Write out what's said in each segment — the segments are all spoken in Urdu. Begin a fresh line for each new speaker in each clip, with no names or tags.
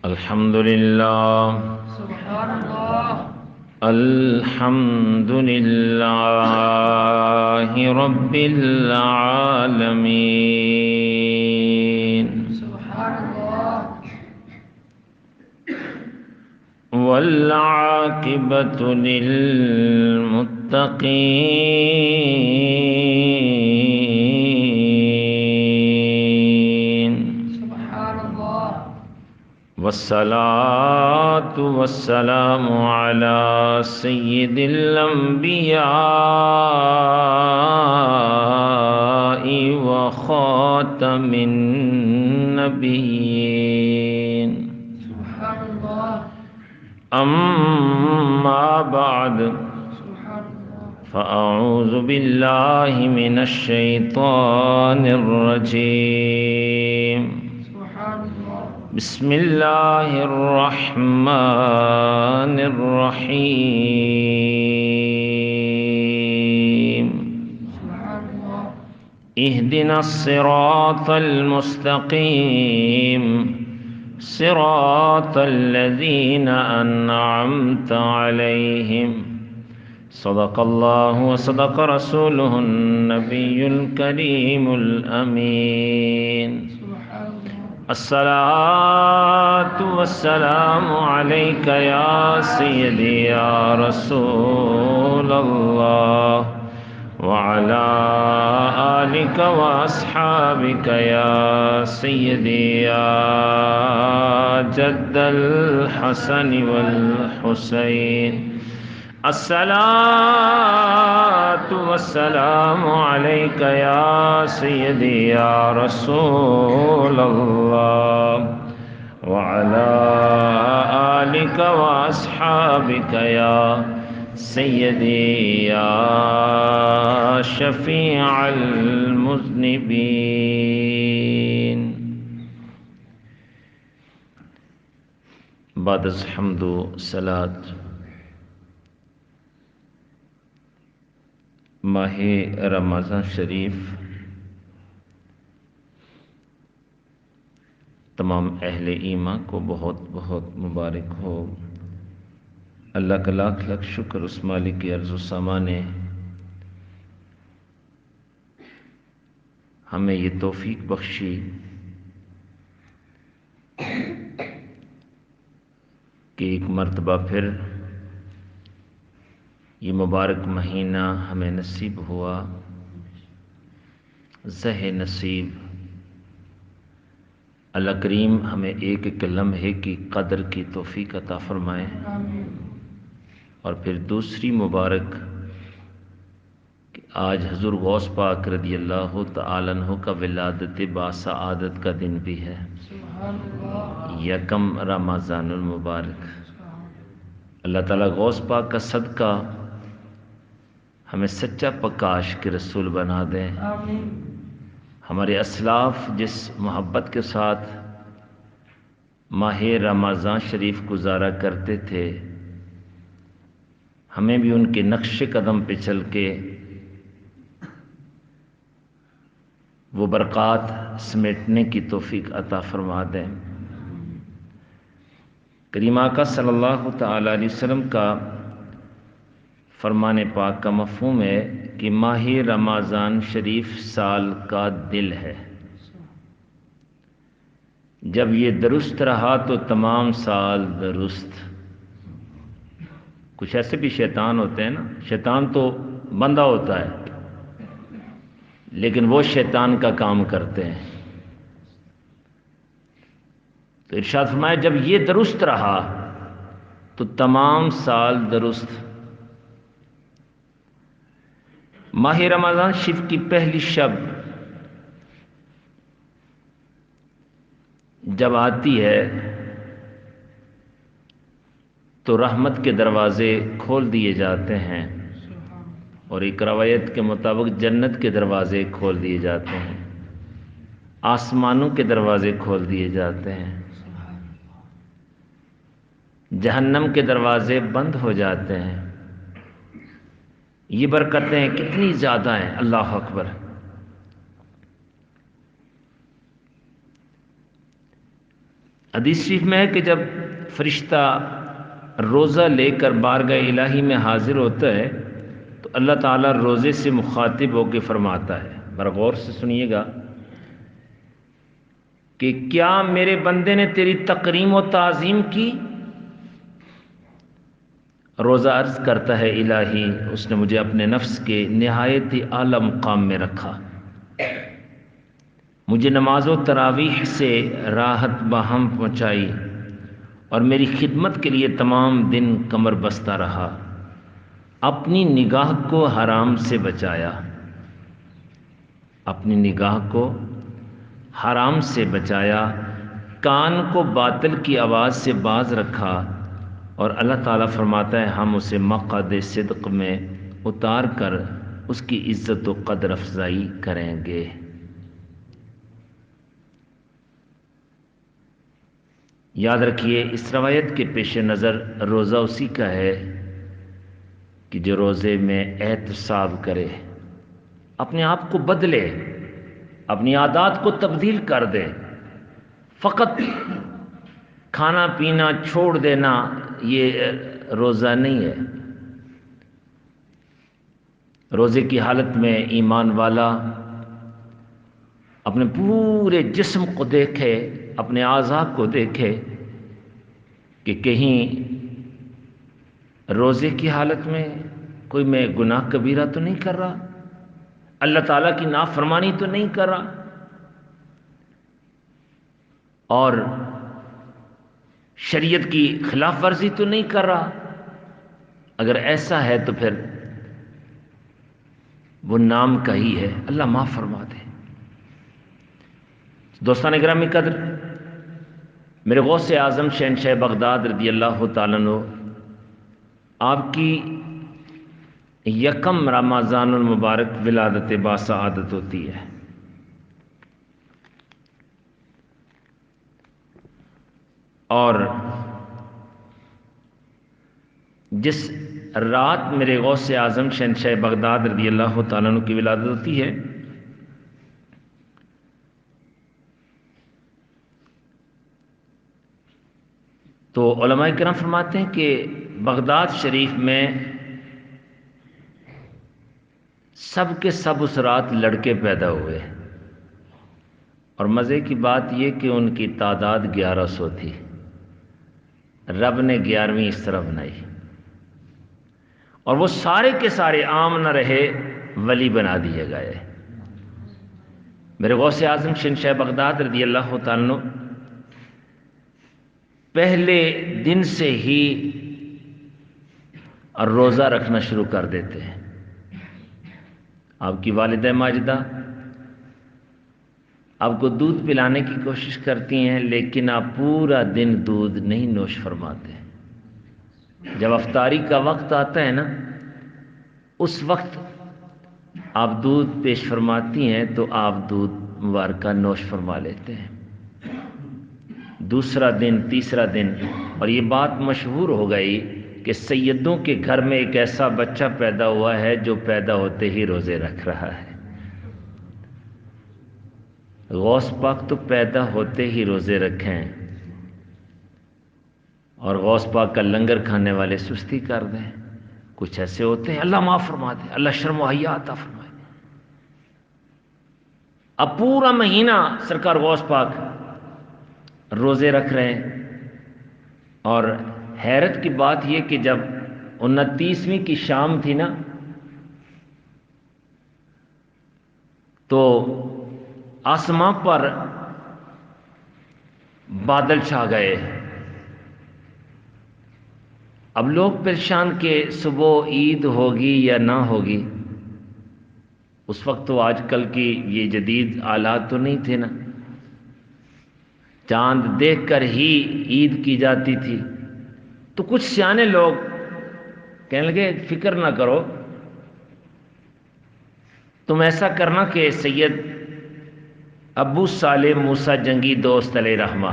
الحمد لله
سبحان الله
الحمد لله رب العالمين
سبحان الله
والعاقبة للمتقين
سبحان الله
والصلاة والسلام على سيد الأنبياء وخاتم النبيين
سبحان الله
أما بعد
سبحان الله
فأعوذ بالله من الشيطان الرجيم
سبحان الله
بسم الله الرحمن الرحيم
سبحان الله
اهدنا الصراط المستقيم صراط الذين أنعمت عليهم صدق الله وصدق رسوله النبي الكريم الأمين
سبحان الله
الصلاة والسلام عليك يا سيدي يا رسول الله وعلى آلك وأصحابك يا سيدي يا جد الحسن والحسين الصلاة والسلام عليك يا سيدي يا رسول الله وعلى آلك وأصحابك يا سيدي يا شفيع المذنبين. بعد از حمد و صلات ماہ رمضان شریف تمام اہل ایمان کو بہت بہت مبارک ہو. اللہ کا لاکھ لاکھ شکر اس مالک کی عرض و سما نے ہمیں یہ توفیق بخشی کہ ایک مرتبہ پھر یہ مبارک مہینہ ہمیں نصیب ہوا. زہ نصیب اللہ کریم ہمیں ایک ایک لمحے کی قدر کی توفیق عطا فرمائے.
آمین
اور پھر دوسری مبارک کہ آج حضور غوث پاک رضی اللہ تعالیٰ عنہ کا ولادت باسعادت کا دن بھی ہے.
سبحان اللہ
یکم رمضان المبارک. اللہ تعالیٰ غوث پاک کا صدقہ ہمیں سچا پکا عاشق رسول بنا دیں.
آمین
ہمارے اسلاف جس محبت کے ساتھ ماہ رمضان شریف گزارا کرتے تھے ہمیں بھی ان کے نقش قدم پہ چل کے وہ برکات سمیٹنے کی توفیق عطا فرما دیں. کریم آقا صلی اللہ تعالی علیہ وسلم کا فرمان پاک کا مفہوم ہے کہ ماہ رمضان شریف سال کا دل ہے. جب یہ درست رہا تو تمام سال درست. کچھ ایسے بھی شیطان ہوتے ہیں نا، شیطان تو بندہ ہوتا ہے لیکن وہ شیطان کا کام کرتے ہیں. تو ارشاد فرمایا جب یہ درست رہا تو تمام سال درست. ماہ رمضان شریف کی پہلی شب جب آتی ہے تو رحمت کے دروازے کھول دیے جاتے ہیں اور ایک روایت کے مطابق جنت کے دروازے کھول دیے جاتے ہیں، آسمانوں کے دروازے کھول دیے جاتے ہیں، جہنم کے دروازے بند ہو جاتے ہیں. یہ برکتیں کتنی زیادہ ہیں، اللہ اکبر. حدیث شریف میں ہے کہ جب فرشتہ روزہ لے کر بارگاہ الہی میں حاضر ہوتا ہے تو اللہ تعالیٰ روزے سے مخاطب ہو کے فرماتا ہے، بڑا غور سے سنیے گا، کہ کیا میرے بندے نے تیری تکریم و تعظیم کی؟ روزہ عرض کرتا ہے الہی اس نے مجھے اپنے نفس کے نہایت ہی اعلیٰ مقام میں رکھا، مجھے نماز و تراویح سے راحت بہم پہنچائی اور میری خدمت کے لیے تمام دن کمر بستہ رہا، اپنی نگاہ کو حرام سے بچایا، اپنی نگاہ کو حرام سے بچایا، کان کو باطل کی آواز سے باز رکھا، اور اللہ تعالیٰ فرماتا ہے ہم اسے مقعد صدق میں اتار کر اس کی عزت و قدر افزائی کریں گے۔ یاد رکھیے اس روایت کے پیش نظر روزہ اسی کا ہے کہ جو روزے میں احتساب کرے، اپنے آپ کو بدلے، اپنی عادات کو تبدیل کر دے۔ فقط کھانا پینا چھوڑ دینا یہ روزہ نہیں ہے۔ روزے کی حالت میں ایمان والا اپنے پورے جسم کو دیکھے، اپنے اعضاء کو دیکھے کہ کہیں روزے کی حالت میں کوئی میں گناہ کبیرہ تو نہیں کر رہا، اللہ تعالیٰ کی نافرمانی تو نہیں کر رہا، اور شریعت کی خلاف ورزی تو نہیں کر رہا۔ اگر ایسا ہے تو پھر وہ نام کا ہی ہے، اللہ معاف فرما دے۔ دوستان گرامی قدر، میرے غوث اعظم شہنشاہ بغداد رضی اللہ تعالیٰ عنہ آپ کی یکم رمضان المبارک ولادت باسعادت ہوتی ہے، اور جس رات میرے غوث اعظم شہنشاہ بغداد رضی اللہ تعالیٰ عنہ کی ولادت ہوتی ہے، تو علماء کرام فرماتے ہیں کہ بغداد شریف میں سب کے سب اس رات لڑکے پیدا ہوئے، اور مزے کی بات یہ کہ ان کی تعداد 1100 تھی، رب نے 11ویں اس طرح بنائی، اور وہ سارے کے سارے عام نہ رہے، ولی بنا دیے گئے۔ میرے غوث اعظم شہنشاہ بغداد رضی اللہ تعالیٰ عنہ پہلے دن سے ہی روزہ رکھنا شروع کر دیتے ہیں۔ آپ کی والدہ ماجدہ آپ کو دودھ پلانے کی کوشش کرتی ہیں، لیکن آپ پورا دن دودھ نہیں نوش فرماتے۔ جب افطاری کا وقت آتا ہے نا، اس وقت آپ دودھ پیش فرماتی ہیں تو آپ دودھ مبارکہ نوش فرما لیتے ہیں۔ دوسرا دن، تیسرا دن، اور یہ بات مشہور ہو گئی کہ سیدوں کے گھر میں ایک ایسا بچہ پیدا ہوا ہے جو پیدا ہوتے ہی روزے رکھ رہا ہے۔ غوث پاک تو پیدا ہوتے ہی روزے رکھیں، اور غوث پاک کا لنگر کھانے والے سستی کر دیں۔ کچھ ایسے ہوتے ہیں، اللہ معاف فرما دے، اللہ شرم و حیا عطا فرمائے۔ اب پورا مہینہ سرکار غوث پاک روزے رکھ رہے ہیں، اور حیرت کی بات یہ کہ جب 29ویں کی شام تھی نا، تو آسمان پر بادل چھا گئے۔ اب لوگ پریشان کہ صبح عید ہوگی یا نہ ہوگی۔ اس وقت تو آج کل کی یہ جدید آلات تو نہیں تھے نا، چاند دیکھ کر ہی عید کی جاتی تھی۔ تو کچھ سیانے لوگ کہنے لگے فکر نہ کرو، تم ایسا کرنا کہ سید ابو صالح موسیٰ جنگی دوست علیہ رحمہ،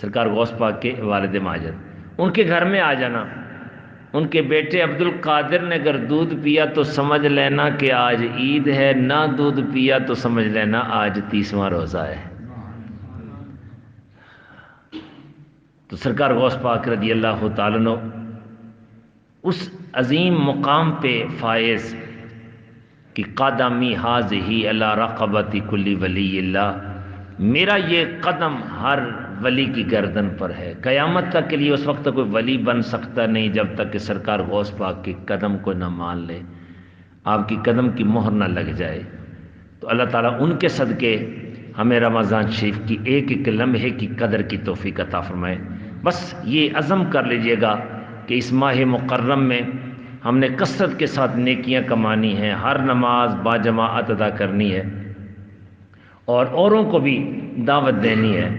سرکار غوث پاک کے والد ماجد، ان کے گھر میں آ جانا۔ ان کے بیٹے عبد القادر نے اگر دودھ پیا تو سمجھ لینا کہ آج عید ہے، نہ دودھ پیا تو سمجھ لینا آج 30واں روزہ ہے۔ تو سرکار غوث پاک رضی اللہ تعالیٰ عنہ اس عظیم مقام پہ فائز کہ قدمی حاذہ علی رقبۃ کل ولی اللہ، میرا یہ قدم ہر ولی کی گردن پر ہے، قیامت تک کے لیے اس وقت تک کوئی ولی بن سکتا نہیں جب تک کہ سرکار غوث پاک کے قدم کو نہ مان لے، آپ کی قدم کی مہر نہ لگ جائے۔ تو اللہ تعالیٰ ان کے صدقے ہمیں رمضان شریف کی ایک ایک لمحے کی قدر کی توفیق عطا فرمائے۔ بس یہ عزم کر لیجئے گا کہ اس ماہ مکرم میں ہم نے کثرت کے ساتھ نیکیاں کمانی ہیں، ہر نماز باجماعت ادا کرنی ہے اور اوروں کو بھی دعوت دینی ہے،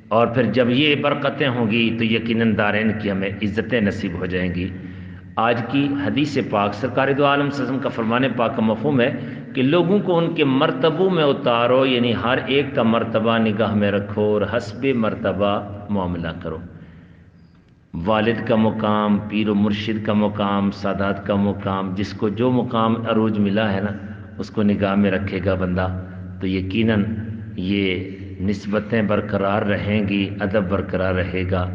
اور پھر جب یہ برکتیں ہوں گی تو یقیناً دارین کی ہمیں عزتیں نصیب ہو جائیں گی۔ آج کی حدیث پاک سرکار دو عالم صلی اللہ علیہ وسلم کا فرمان پاک کا مفہوم ہے کہ لوگوں کو ان کے مرتبوں میں اتارو، یعنی ہر ایک کا مرتبہ نگاہ میں رکھو اور حسب مرتبہ معاملہ کرو۔ والد کا مقام، پیر و مرشد کا مقام، سادات کا مقام، جس کو جو مقام عروج ملا ہے نا اس کو نگاہ میں رکھے گا بندہ تو یقیناً یہ نسبتیں برقرار رہیں گی، ادب برقرار رہے گا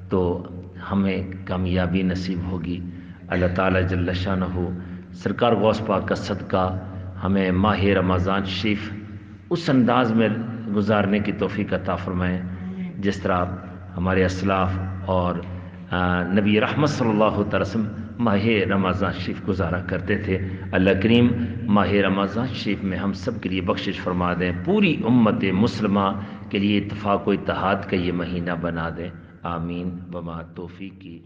تو ہمیں کامیابی نصیب ہوگی۔ اللہ تعالیٰ جل شانہ سرکار غوث پاک کا صدقہ ہمیں ماہ رمضان شریف اس انداز میں گزارنے کی توفیق عطا فرمائے جس طرح ہمارے اسلاف اور نبی رحمت صلی اللہ علیہ وسلم ماہ رمضان شریف گزارا کرتے تھے۔ اللہ کریم ماہ رمضان شریف میں ہم سب کے لیے بخشش فرما دیں، پوری امت مسلمہ کے لیے اتفاق و اتحاد کا یہ مہینہ بنا دیں، آمین۔ وما توفیقی